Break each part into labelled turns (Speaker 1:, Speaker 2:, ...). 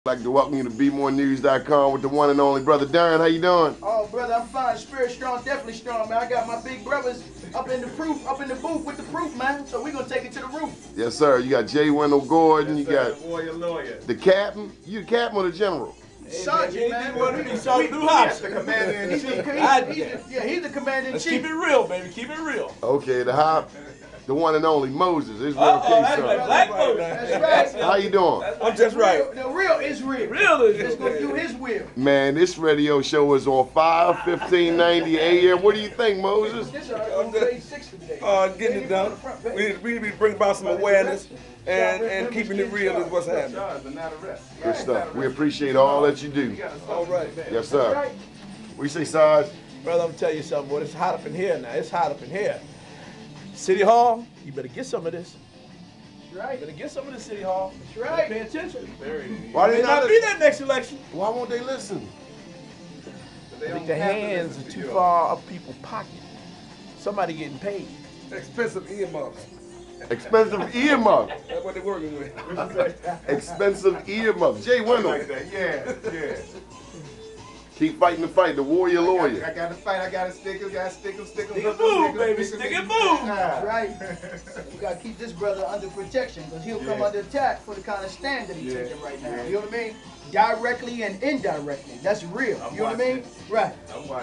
Speaker 1: I'd like to welcome you to BeMoreNews.com with the one and only brother Daren. How you doing?
Speaker 2: Oh, brother, I'm fine. Spirit strong, definitely strong, man. I got my big brothers up in the booth with the proof, man. So we're gonna take it to the roof.
Speaker 1: Yes, sir. You got J. Wendell Gordon.
Speaker 3: Yes,
Speaker 1: you
Speaker 3: sir.
Speaker 1: got
Speaker 3: Warrior lawyer.
Speaker 1: the captain. You the captain or the general?
Speaker 2: Sergeant, man.
Speaker 4: Sergeant Lou Hobson.
Speaker 3: The commander in
Speaker 2: He's
Speaker 3: chief.
Speaker 2: the commander in
Speaker 4: Let's
Speaker 2: chief.
Speaker 4: keep it real, baby. Keep it real.
Speaker 1: Okay, the one and only Moses. Israel
Speaker 4: That's
Speaker 1: K.
Speaker 4: right. Black folks.
Speaker 2: That's right.
Speaker 1: How you doing?
Speaker 4: I'm just right.
Speaker 2: The real is real.
Speaker 4: Real is
Speaker 2: It's gonna do his will.
Speaker 1: Man, this radio show is on 5:1590 a.m. What do you think, Moses?
Speaker 2: This is on page 6 today.
Speaker 4: Getting it done. We need to bring about some awareness and keeping it real is what's happening.
Speaker 3: Charge, but not arrest.
Speaker 1: Good stuff. We appreciate all that you do.
Speaker 4: All right.
Speaker 1: Yes, sir. What you say, Sarge?
Speaker 4: Brother, I'm gonna tell you something, boy. It's hot up in here now. It's hot up in here. City Hall, you better get some of this.
Speaker 2: That's right.
Speaker 4: You better get some of this, City Hall.
Speaker 2: That's right.
Speaker 4: Pay attention.
Speaker 1: Why
Speaker 4: May not be that next election.
Speaker 1: Why won't they listen?
Speaker 4: I think the hands are too far up people's pocket. Somebody getting paid.
Speaker 3: Expensive earmuffs.
Speaker 1: Expensive earmuffs.
Speaker 3: That's what they're working with.
Speaker 1: Expensive earmuffs. Jay Wendell.
Speaker 3: Like that. Yeah.
Speaker 1: Keep fighting the fight. The warrior lawyer.
Speaker 3: I got to fight. I got to stick him.
Speaker 4: Stick and move, baby. Stick and move.
Speaker 2: That's right. We gotta keep this brother under protection because he'll come under attack for the kind of stand that he's taking right now. You know what I mean? Directly and indirectly. That's real. You know what I mean? Right.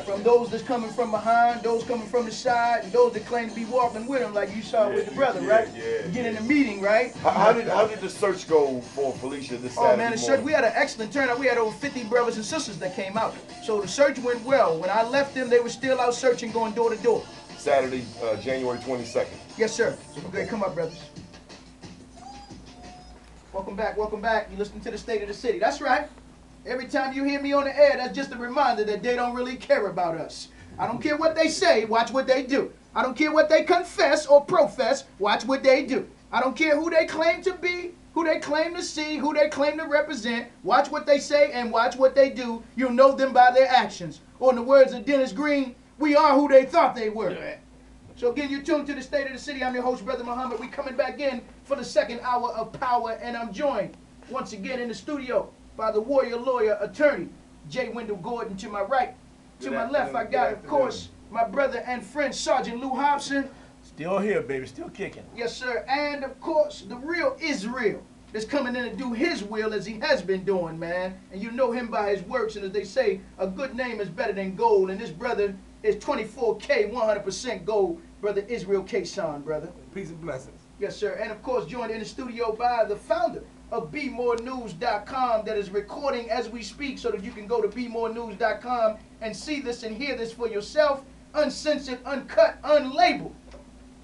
Speaker 2: From those that's coming from behind, those coming from the side, and those that claim to be walking with him, like you saw with the brother, right? Get in the meeting, right?
Speaker 1: How did the search go for Felicia this Saturday
Speaker 2: Oh man, the search, we had an excellent turnout. We had over 50 brothers and sisters that came out. So the search went well. When I left them, they were still out searching, going door to door.
Speaker 1: Saturday, January 22nd.
Speaker 2: Yes, sir. Okay, come up, brothers. Welcome back, welcome back. You listening to the State of the City. That's right. Every time you hear me on the air, that's just a reminder that they don't really care about us. I don't care what they say, watch what they do. I don't care what they confess or profess, watch what they do. I don't care who they claim to be, who they claim to see, who they claim to represent. Watch what they say and watch what they do. You'll know them by their actions. Or in the words of Dennis Green, we are who they thought they were. So again, you're tuned to the State of the City. I'm your host, Brother Muhammad. We coming back in for the second hour of power, and I'm joined once again in the studio by the warrior lawyer attorney, J. Wendell Gordon to my right. To my left, I got, of course, my brother and friend, Sergeant Lou Hobson.
Speaker 4: Still here, baby. Still kicking.
Speaker 2: Yes, sir. And, of course, the real Israel that's coming in to do his will as he has been doing, man. And you know him by his works. And as they say, a good name is better than gold. And this brother is 24K, 100% gold. Brother Israel K-Son, brother.
Speaker 3: Peace and blessings.
Speaker 2: Yes, sir. And, of course, joined in the studio by the founder of BeMoreNews.com that is recording as we speak so that you can go to BeMoreNews.com and see this and hear this for yourself, uncensored, uncut, unlabeled.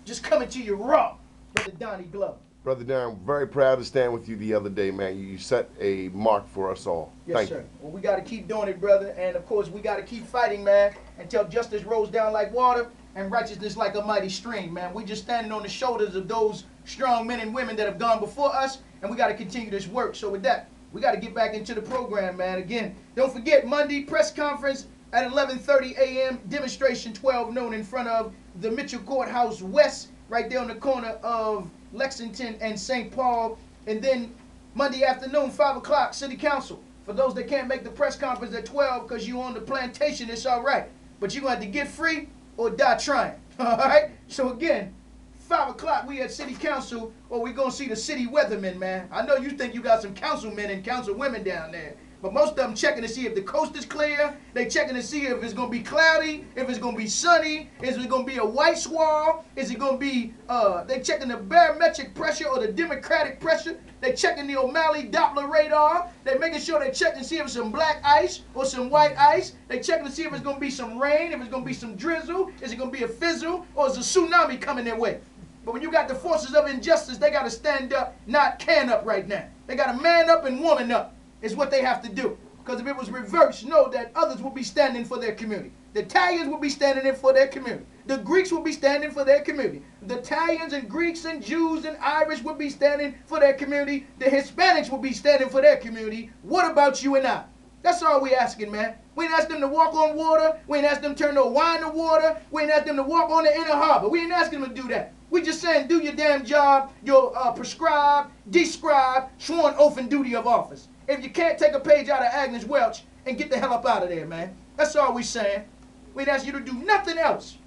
Speaker 2: Just coming to you raw, Brother Donnie Glover.
Speaker 1: Brother Darren, very proud to stand with you the other day, man. You set a mark for us all.
Speaker 2: Yes,
Speaker 1: Thank
Speaker 2: sir.
Speaker 1: you.
Speaker 2: Well, we got to keep doing it, brother. And, of course, we got to keep fighting, man, until justice rolls down like water and righteousness like a mighty stream, man. We just standing on the shoulders of those strong men and women that have gone before us, and we got to continue this work. So with that, we got to get back into the program, man. Again, don't forget, Monday, press conference at 11:30 a.m., demonstration 12 noon in front of the Mitchell Courthouse West, right there on the corner of Lexington and St. Paul. And then Monday afternoon, 5 o'clock, City Council. For those that can't make the press conference at 12 because you on the plantation, it's all right. But you're going to have to get free or die trying, all right? So again, 5 o'clock, we at City Council, or we going to see the city weathermen, man. I know you think you got some councilmen and councilwomen down there, but most of them checking to see if the coast is clear. They checking to see if it's going to be cloudy, if it's going to be sunny, is it going to be a white squall, is it going to be, they checking the barometric pressure or the democratic pressure. They checking the O'Malley Doppler radar. They making sure they check to see if it's some black ice or some white ice. They checking to see if it's going to be some rain, if it's going to be some drizzle, is it going to be a fizzle, or is a tsunami coming their way. But when you got the forces of injustice, they got to stand up, not can up right now. They got to man up and woman up is what they have to do. Because if it was reversed, know that others will be standing for their community. The Italians will be standing in for their community. The Greeks will be standing for their community. The Italians and Greeks and Jews and Irish will be standing for their community. The Hispanics will be standing for their community. What about you and I? That's all we asking, man. We ain't asked them to walk on water. We ain't asked them to turn no wine to water. We ain't asked them to walk on the inner harbor. We ain't asking them to do that. We just saying do your damn job, your prescribed, described, sworn oath and duty of office. if you can't take a page out of Agnes Welch and get the hell up out of there, man. That's all we saying. We'd ask you to do nothing else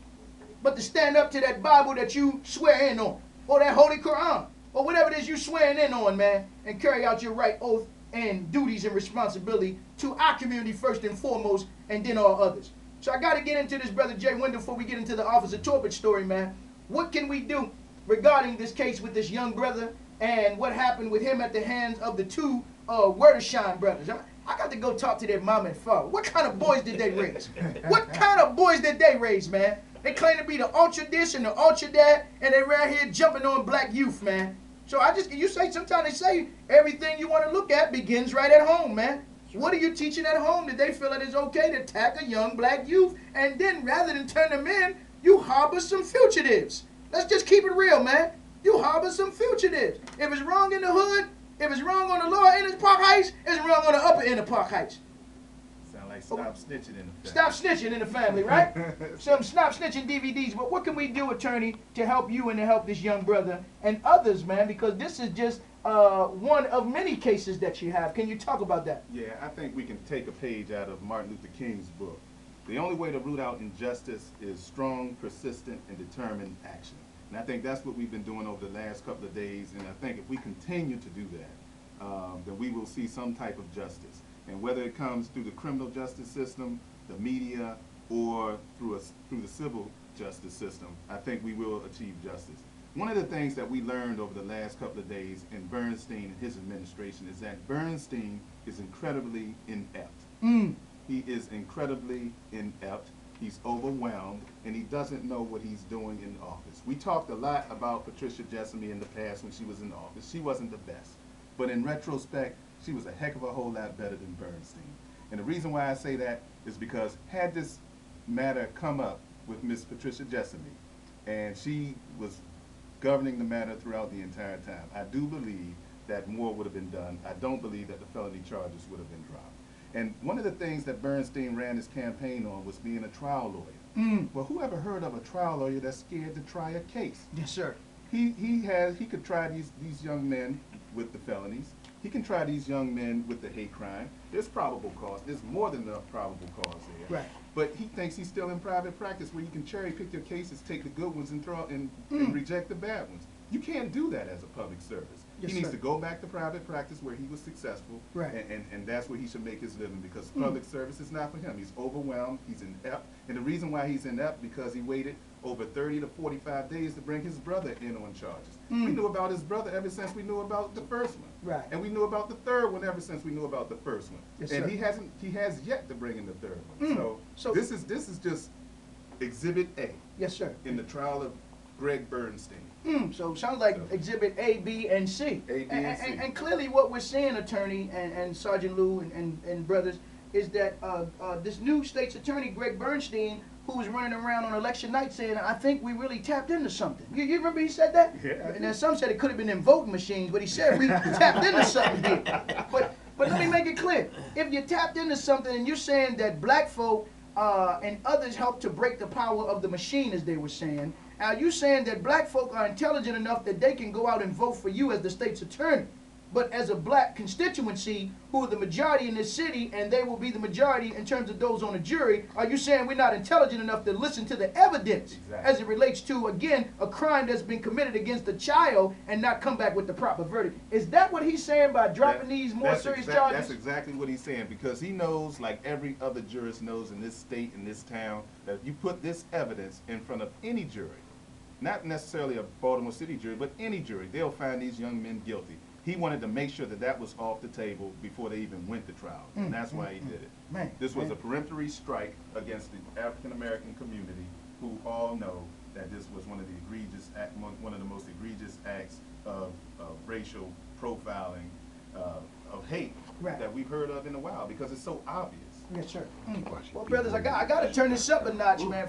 Speaker 2: but to stand up to that Bible that you swear in on, or that Holy Quran, or whatever it is you swearing in on, man, and carry out your right oath and duties and responsibility to our community first and foremost, and then all others. So I got to get into this, Brother Jay Wendell, before we get into the Officer Torbett story, man. What can we do regarding this case with this young brother and what happened with him at the hands of the two Word-of-Shine brothers? I got to go talk to their mom and father. What kind of boys did they raise? What kind of boys did they raise, man? They claim to be the ultra this and the ultra that, and they right here jumping on black youth, man. So sometimes they say everything you want to look at begins right at home, man. What are you teaching at home that they feel it is okay to attack a young black youth, and then rather than turn them in, you harbor some fugitives? Let's just keep it real, man. You harbor some fugitives. If it's wrong in the hood, if it's wrong on the lower end of Park Heights, it's wrong on the upper end of Park Heights.
Speaker 3: Sound like stop snitching in the family.
Speaker 2: Stop snitching in the family, right? Some stop snitching DVDs. But what can we do, attorney, to help you and to help this young brother and others, man? Because this is just one of many cases that you have. Can you talk about that?
Speaker 5: Yeah, I think we can take a page out of Martin Luther King's book. The only way to root out injustice is strong, persistent, and determined action. And I think that's what we've been doing over the last couple of days. And I think if we continue to do that, then we will see some type of justice. And whether it comes through the criminal justice system, the media, or through the civil justice system, I think we will achieve justice. One of the things that we learned over the last couple of days in Bernstein and his administration is that Bernstein is incredibly inept. He is incredibly inept. He's overwhelmed, and he doesn't know what he's doing in office. We talked a lot about Patricia Jessamy in the past when she was in office. She wasn't the best. But in retrospect, she was a heck of a whole lot better than Bernstein. And the reason why I say that is because had this matter come up with Miss Patricia Jessamy, and she was governing the matter throughout the entire time, I do believe that more would have been done. I don't believe that the felony charges would have been dropped. And one of the things that Bernstein ran his campaign on was being a trial lawyer. Well, who ever heard of a trial lawyer that's scared to try a case?
Speaker 2: Yes, sir.
Speaker 5: He could try these young men with the felonies. He can try these young men with the hate crime. There's probable cause. There's more than enough probable cause there.
Speaker 2: Right.
Speaker 5: But he thinks he's still in private practice where you can cherry pick your cases, take the good ones and throw out and reject the bad ones. You can't do that as a public service.
Speaker 2: Yes,
Speaker 5: he needs
Speaker 2: sir.
Speaker 5: to go back to private practice where he was successful,
Speaker 2: Right.
Speaker 5: and that's where he should make his living, because public service is not for him. He's overwhelmed, he's inept, and the reason why he's inept because he waited over 30 to 45 days to bring his brother in on charges. We knew about his brother ever since we knew about the first one.
Speaker 2: Right.
Speaker 5: And we knew about the third one ever since we knew about the first one.
Speaker 2: Yes,
Speaker 5: and
Speaker 2: sir.
Speaker 5: he has yet to bring in the third one.
Speaker 2: So
Speaker 5: this is just Exhibit A
Speaker 2: yes, sir.
Speaker 5: in the trial of Greg Bernstein.
Speaker 2: So it sounds like Exhibit A, B, and C.
Speaker 5: A, B, and C.
Speaker 2: And clearly what we're seeing, attorney and Sergeant Lou and brothers, is that this new state's attorney, Greg Bernstein, who was running around on election night saying, I think we really tapped into something. You remember he said that?
Speaker 5: Yeah.
Speaker 2: And then some said it could have been in voting machines, but he said we tapped into something here. But let me make it clear. If you tapped into something and you're saying that black folk and others helped to break the power of the machine, as they were saying, are you saying that black folk are intelligent enough that they can go out and vote for you as the state's attorney? But as a black constituency, who are the majority in this city, and they will be the majority in terms of those on the jury, are you saying we're not intelligent enough to listen to the evidence as it relates to, again, a crime that's been committed against a child and not come back with the proper verdict? Is that what he's saying by dropping these more serious charges?
Speaker 5: That's exactly what he's saying, because he knows, like every other jurist knows in this state, in this town, that if you put this evidence in front of any jury, not necessarily a Baltimore City jury, but any jury, they'll find these young men guilty. He wanted to make sure that that was off the table before they even went to trial, and that's why he did it.
Speaker 2: Man,
Speaker 5: this was a peremptory strike against the African-American community, who all know that this was one of the most egregious acts of racial profiling, of hate that we've heard of in a while, because it's so obvious.
Speaker 2: Yes, sir. Well, brothers, I got to turn this up a notch, man.